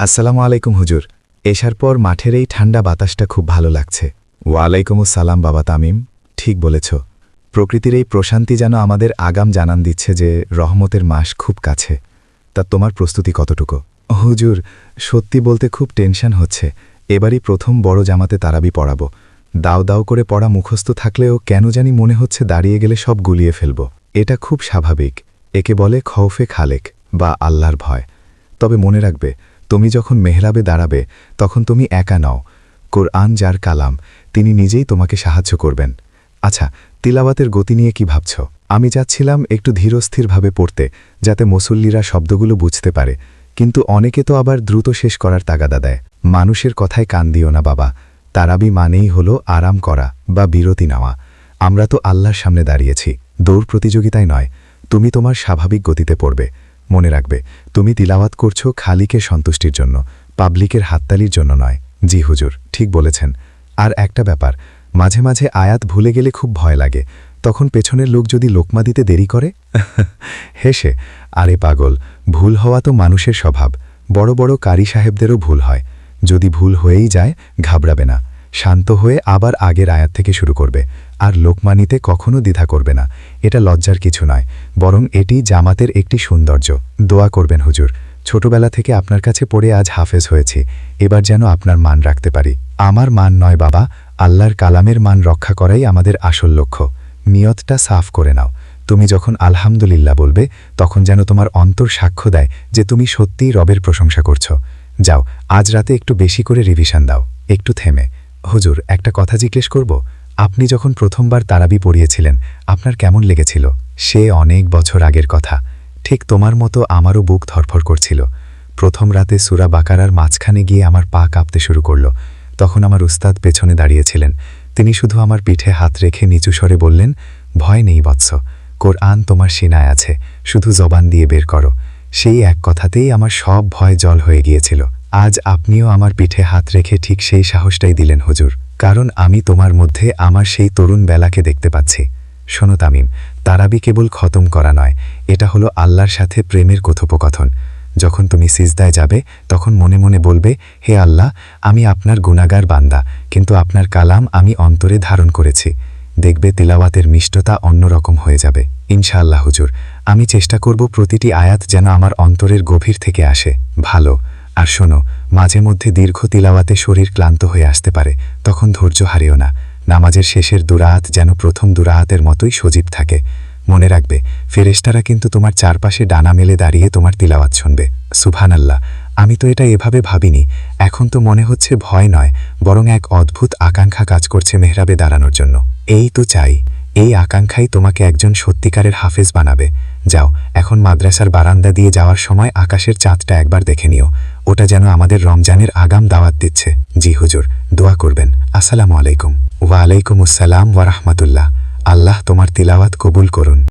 আসসালামু আলাইকুম হুজুর। এশার পর মাঠের এই ঠান্ডা বাতাসটা খুব ভালো লাগছে। ওয়ালাইকুম আসসালাম বাবা তামিম, ঠিক বলেছ। প্রকৃতির এই প্রশান্তি যেন আমাদের আগাম জানান দিচ্ছে যে রহমতের মাস খুব কাছে। তা তোমার প্রস্তুতি কতটুকু? হুজুর, সত্যি বলতে খুব টেনশন হচ্ছে। এবারই প্রথম বড় জামাতে তারাবি পড়াব। দাও দাও করে পড়া মুখস্থ থাকলেও কেন জানি মনে হচ্ছে দাঁড়িয়ে গেলে সব গুলিয়ে ফেলব। এটা খুব স্বাভাবিক। একে বলে খৌফে খালেক বা আল্লাহর ভয়। তবে মনে রাখবে, তুমি যখন মেহরাবে দাঁড়াবে তখন তুমি একা নও। কোরআন যার কালাম, তিনি নিজেই তোমাকে সাহায্য করবেন। আচ্ছা, তিলাওয়াতের গতি নিয়ে কি ভাবছ? আমি চাচ্ছিলাম একটু ধীরস্থিরভাবে পড়তে, যাতে মুসল্লিরা শব্দগুলো বুঝতে পারে। কিন্তু অনেকে তো আবার দ্রুত শেষ করার তাগাদা দেয়। মানুষের কথায় কান দিও না বাবা। তারাবি মানেই হলো আরাম করা বা বিরতি নেওয়া। আমরা তো আল্লাহর সামনে দাঁড়িয়েছি, দৌড় প্রতিযোগিতায় নয়। তুমি তোমার স্বাভাবিক গতিতে পড়বে। মনে রাখবে, তুমি তিলাওয়াত করছো খালিকের সন্তুষ্টির জন্য, পাবলিকের হাততালির জন্য নয়। জি হুজুর, ঠিক বলেছেন। আর একটা ব্যাপার, মাঝে মাঝে আয়াত ভুলে গেলে খুব ভয় লাগে। তখন পেছনের লোক যদি লোকমা দিতে দেরি করে হেসে, আরে পাগল, ভুল হওয়া তো মানুষের স্বভাব। বড় বড় কারি সাহেবদেরও ভুল হয়। যদি ভুল হয়েই যায়, ঘাবড়াবে না। শান্ত হয়ে আবার আগের আয়াত থেকে শুরু করবে। আর লোকমা নিতে কখনো দ্বিধা করবে না। এটা লজ্জার কিছু নয়, বরং এটি জামাতের একটি সৌন্দর্য। দোয়া করবেন হুজুর, ছোটবেলা থেকে আপনার কাছে পড়ে আজ হাফেজ হয়েছি। এবার যেন আপনার মান রাখতে পারি। আমার মান নয় বাবা, আল্লাহর কালামের মান রক্ষা করাই আমাদের আসল লক্ষ্য। নিয়তটা সাফ করে নাও। তুমি যখন আলহামদুলিল্লাহ বলবে, তখন যেন তোমার অন্তর সাক্ষ্য দেয় যে তুমি সত্যিই রবের প্রশংসা করছো। যাও, আজ রাতে একটু বেশি করে রিভিশন দাও, একটু থেমে। হুজুর, একটা কথা জিজ্ঞেস করব? আপনি যখন প্রথমবার তারাবি পড়িয়েছিলেন, আপনার কেমন লেগেছিল? সে অনেক বছর আগের কথা। ঠিক তোমার মতো আমারও বুক ধরফর করছিল। প্রথম রাতে সূরা বাকারার মাঝখানে গিয়ে আমার পা কাঁপতে শুরু করল। তখন আমার উস্তাদ পেছনে দাঁড়িয়েছিলেন। তিনি শুধু আমার পিঠে হাত রেখে নিচু স্বরে বললেন, ভয় নেই বৎস, কোরআন তোমার সিনায় আছে, শুধু জবান দিয়ে বের করো। সেই এক কথাতেই আমার সব ভয় জল হয়ে গিয়েছিল। আজ আপনিও আমার পিঠে হাত রেখে ঠিক সেই সাহসটাই দিলেন হুজুর, কারণ আমি তোমার মধ্যে আমার সেই তরুণ বেলাকে দেখতে পাচ্ছি। শোনো তামিম, তারাবি কেবল খতম করা নয়, এটা হলো আল্লাহর সাথে প্রেমের কথোপকথন। যখন তুমি সিজদায় যাবে, তখন মনে মনে বলবে, হে আল্লাহ, আমি আপনার গুনাহগার বান্দা, কিন্তু আপনার কালাম আমি অন্তরে ধারণ করেছি। দেখবে তিলাওয়াতের মিষ্টতা অন্যরকম হয়ে যাবে ইনশাআল্লাহ হুজুর। আমি চেষ্টা করব প্রতিটি আয়াত যেন আমার অন্তরের গভীর থেকে আসে। ভালো। আর শোনো, মাঝে মধ্যে দীর্ঘ তিলাওয়াতে শরীর ক্লান্ত হয়ে আসতে পারে, তখন ধৈর্য হারিও না। নামাজের শেষের দুরাআত যেন প্রথম দুরাআতের মতোই সজীব থাকে। মনে রাখবে, ফেরেশতারা কিন্তু তোমার চারপাশে ডানা মেলে দাঁড়িয়ে তোমার তিলাওয়াত শুনবে। সুবহানাল্লাহ, আমি তো এটা এভাবে ভাবিনি। এখন তো মনে হচ্ছে ভয় নয়, বরং এক অদ্ভুত আকাঙ্ক্ষা কাজ করছে মেহরাবে দাঁড়ানোর জন্য। এই তো চাই, এই আকাঙ্ক্ষাই তোমাকে একজন সত্যিকারের হাফেজ বানাবে। যাও, এখন মাদ্রাসার বারান্দা দিয়ে যাওয়ার সময় আকাশের চাঁদটা একবার দেখে নিও। ওটা যেন আমাদের রমজানের আগাম দাওয়াত দিচ্ছে। জি হুজুর, দোয়া করবেন। আসসালামু আলাইকুম। ওয়া আলাইকুম আসসালাম ওয়া রাহমাতুল্লাহ। আল্লাহ তোমার তিলাওয়াত কবুল করুন।